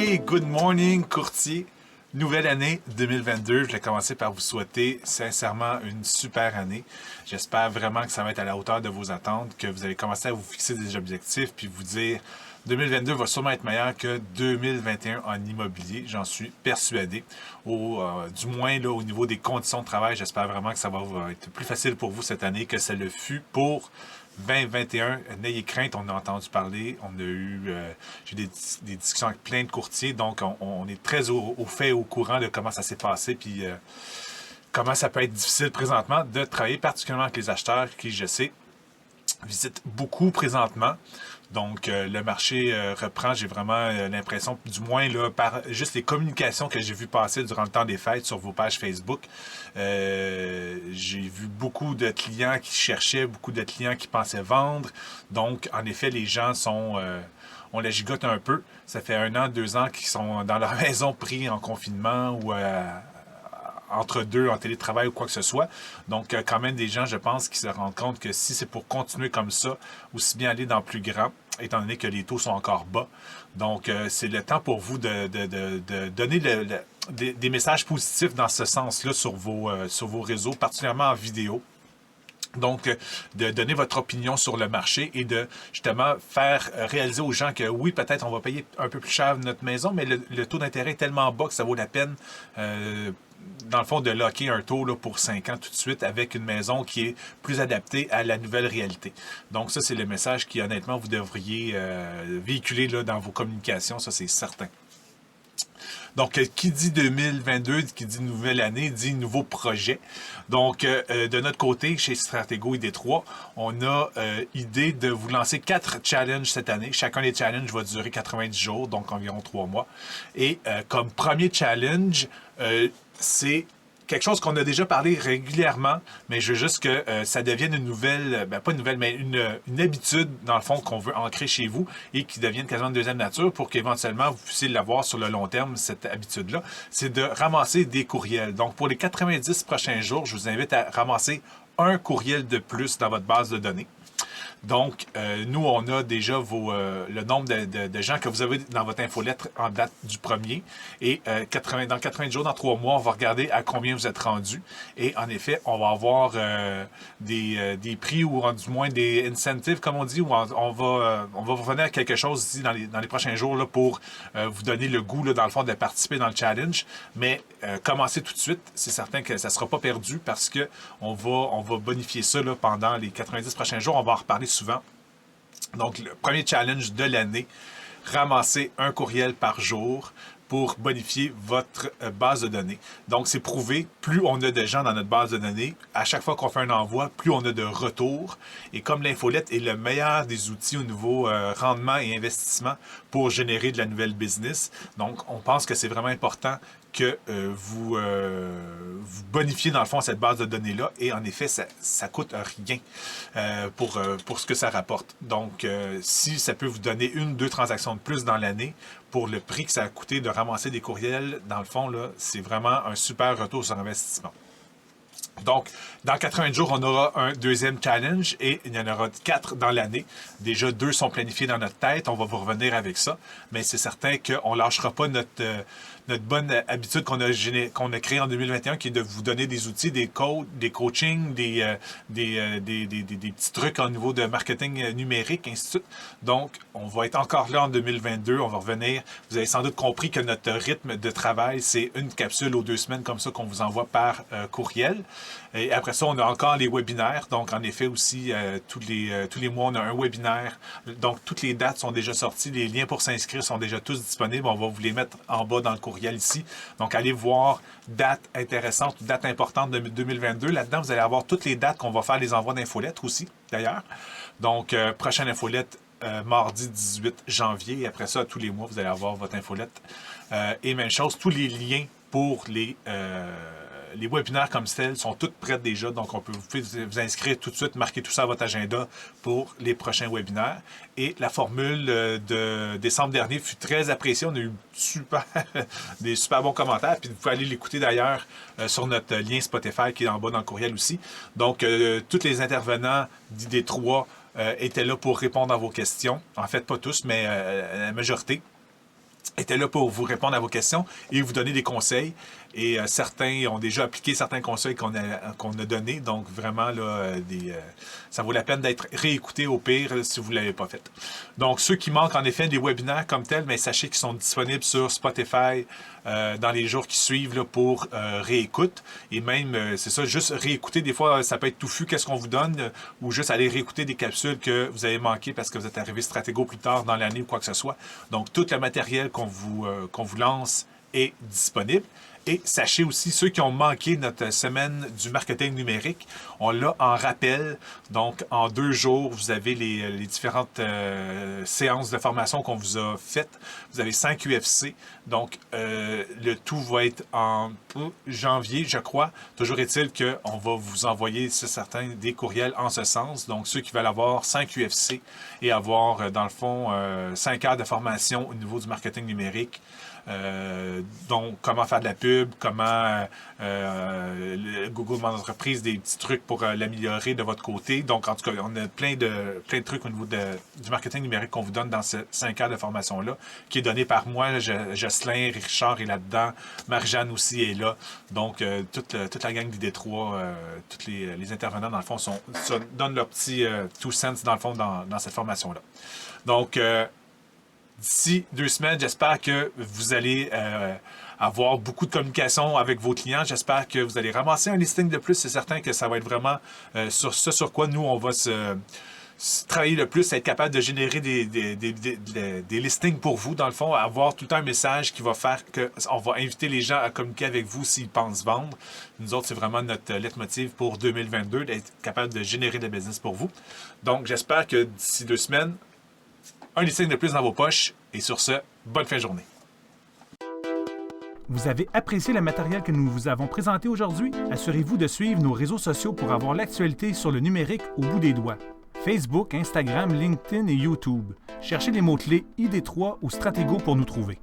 Hey, good morning, courtier. Nouvelle année 2022. Je vais commencer par vous souhaiter sincèrement une super année. J'espère vraiment que ça va être à la hauteur de vos attentes, que vous allez commencer à vous fixer des objectifs puis vous dire 2022 va sûrement être meilleur que 2021 en immobilier. J'en suis persuadé. Du moins, là, au niveau des conditions de travail, j'espère vraiment que ça va être plus facile pour vous cette année que ça le fut pour 2021, n'ayez crainte, on a entendu parler, on a eu, j'ai eu des discussions avec plein de courtiers, donc on est très au fait, au courant de comment ça s'est passé, puis comment ça peut être difficile présentement de travailler, particulièrement avec les acheteurs qui, je sais, visitent beaucoup présentement. Donc, le marché reprend. J'ai vraiment l'impression, du moins là, par juste les communications que j'ai vues passer durant le temps des fêtes sur vos pages Facebook, j'ai vu beaucoup de clients qui cherchaient, beaucoup de clients qui pensaient vendre. Donc, en effet, les gens on la gigote un peu. Ça fait 1 an, 2 ans qu'ils sont dans leur maison pris en confinement ou entre deux en télétravail ou quoi que ce soit. Donc, quand même des gens, je pense, qui se rendent compte que si c'est pour continuer comme ça, aussi bien aller dans plus grand, étant donné que les taux sont encore bas. Donc, c'est le temps pour vous de donner des messages positifs dans ce sens-là sur vos réseaux, particulièrement en vidéo. Donc, de donner votre opinion sur le marché et de, justement, faire réaliser aux gens que oui, peut-être on va payer un peu plus cher notre maison, mais le taux d'intérêt est tellement bas que ça vaut la peine, dans le fond, de locker un taux là, pour 5 ans tout de suite avec une maison qui est plus adaptée à la nouvelle réalité. Donc, ça, c'est le message qui, honnêtement, vous devriez véhiculer là, dans vos communications, ça, c'est certain. Donc, qui dit 2022, qui dit nouvelle année, dit nouveau projet. Donc, de notre côté, chez Stratego et Détroit, on a idée de vous lancer 4 challenges cette année. Chacun des challenges va durer 90 jours, donc environ 3 mois. Et comme premier challenge, c'est quelque chose qu'on a déjà parlé régulièrement, mais je veux juste que ça devienne une nouvelle, pas une nouvelle, mais une habitude, dans le fond, qu'on veut ancrer chez vous et qui devienne quasiment une deuxième nature pour qu'éventuellement, vous puissiez l'avoir sur le long terme, cette habitude-là. C'est de ramasser des courriels. Donc, pour les 90 prochains jours, je vous invite à ramasser un courriel de plus dans votre base de données. Donc, nous, on a déjà le nombre de gens que vous avez dans votre infolettre en date du 1er. Et dans 80 jours, dans 3 mois, on va regarder à combien vous êtes rendu. Et en effet, on va avoir des prix ou du moins des incentives, comme on dit, où on va revenir à quelque chose ici dans les prochains jours là, pour vous donner le goût, là, dans le fond, de participer dans le challenge. Mais commencez tout de suite. C'est certain que ça ne sera pas perdu parce que on va bonifier ça là, pendant les 90 prochains jours. On va en reparler souvent. Donc, le premier challenge de l'année, ramasser un courriel par jour pour bonifier votre base de données. Donc, c'est prouvé, plus on a de gens dans notre base de données, à chaque fois qu'on fait un envoi, plus on a de retours. Et comme l'infolette est le meilleur des outils au niveau rendement et investissement pour générer de la nouvelle business, donc on pense que c'est vraiment important que vous bonifiez dans le fond cette base de données-là. Et en effet, ça coûte rien pour ce que ça rapporte. Donc, si ça peut vous donner 1-2 transactions de plus dans l'année, pour le prix que ça a coûté de ramasser des courriels, dans le fond, là, c'est vraiment un super retour sur investissement. Donc, dans 80 jours, on aura un deuxième challenge et il y en aura 4 dans l'année. Déjà, 2 sont planifiés dans notre tête. On va vous revenir avec ça. Mais c'est certain qu'on ne lâchera pas notre bonne habitude qu'on a créée en 2021, qui est de vous donner des outils, des codes, des coachings, des petits trucs au niveau de marketing numérique, ainsi de suite. Donc, on va être encore là en 2022. On va revenir. Vous avez sans doute compris que notre rythme de travail, c'est une capsule aux 2 semaines comme ça qu'on vous envoie par courriel. Et après ça, on a encore les webinaires. Donc, en effet, aussi, tous les mois, on a un webinaire. Donc, toutes les dates sont déjà sorties. Les liens pour s'inscrire sont déjà tous disponibles. On va vous les mettre en bas dans le courriel ici. Donc, allez voir dates intéressantes, dates importantes de 2022. Là-dedans, vous allez avoir toutes les dates qu'on va faire les envois d'infolettes aussi, d'ailleurs. Donc, prochaine infolette, mardi 18 janvier. Et après ça, tous les mois, vous allez avoir votre infolette. Et même chose, tous les liens pour les webinaires comme celle sont toutes prêtes déjà, donc on peut vous inscrire tout de suite, marquer tout ça à votre agenda pour les prochains webinaires. Et la formule de décembre dernier fut très appréciée. On a eu des super bons commentaires, puis vous pouvez aller l'écouter d'ailleurs sur notre lien Spotify qui est en bas dans le courriel aussi. Donc, tous les intervenants d'ID3 étaient là pour répondre à vos questions. En fait, pas tous, mais la majorité. était là pour vous répondre à vos questions et vous donner des conseils. Et certains ont déjà appliqué certains conseils qu'on a donnés. Donc, vraiment, là, ça vaut la peine d'être réécouté au pire si vous ne l'avez pas fait. Donc, ceux qui manquent en effet des webinaires comme tels, mais sachez qu'ils sont disponibles sur Spotify dans les jours qui suivent là, pour réécoute. Et même, c'est ça, juste réécouter. Des fois, ça peut être touffu, qu'est-ce qu'on vous donne, ou juste aller réécouter des capsules que vous avez manquées parce que vous êtes arrivé stratégo plus tard dans l'année ou quoi que ce soit. Donc, tout le matériel qu'on vous lance est disponible. Et sachez aussi, ceux qui ont manqué notre semaine du marketing numérique, on l'a en rappel. Donc, en 2 jours, vous avez les différentes séances de formation qu'on vous a faites. Vous avez 5 UFC. Donc, le tout va être en janvier, je crois. Toujours est-il qu'on va vous envoyer, c'est certain, des courriels en ce sens. Donc, ceux qui veulent avoir 5 UFC et avoir, dans le fond, 5 heures de formation au niveau du marketing numérique. Donc, comment faire de la pub, comment Google Mon Entreprise, des petits trucs pour l'améliorer de votre côté. Donc, en tout cas, on a plein de trucs au niveau du marketing numérique qu'on vous donne dans ces 5 heures de formation-là, qui est donné par moi, Jocelyn, Richard est là-dedans, Marie-Jeanne aussi est là. Donc, toute la gang du Détroit, tous les intervenants, dans le fond, donnent leur petit 2 cents, dans le fond, dans cette formation-là. Donc, d'ici 2 semaines, j'espère que vous allez avoir beaucoup de communication avec vos clients. J'espère que vous allez ramasser un listing de plus. C'est certain que ça va être vraiment sur ce sur quoi nous, on va se travailler le plus, être capable de générer des listings pour vous, dans le fond, avoir tout le temps un message qui va faire qu'on va inviter les gens à communiquer avec vous s'ils pensent vendre. Nous autres, c'est vraiment notre leitmotiv pour 2022, d'être capable de générer des business pour vous. Donc, j'espère que d'ici 2 semaines, un listing de plus dans vos poches. Et sur ce, bonne fin de journée. Vous avez apprécié le matériel que nous vous avons présenté aujourd'hui? Assurez-vous de suivre nos réseaux sociaux pour avoir l'actualité sur le numérique au bout des doigts. Facebook, Instagram, LinkedIn et YouTube. Cherchez les mots-clés ID3 ou Stratego pour nous trouver.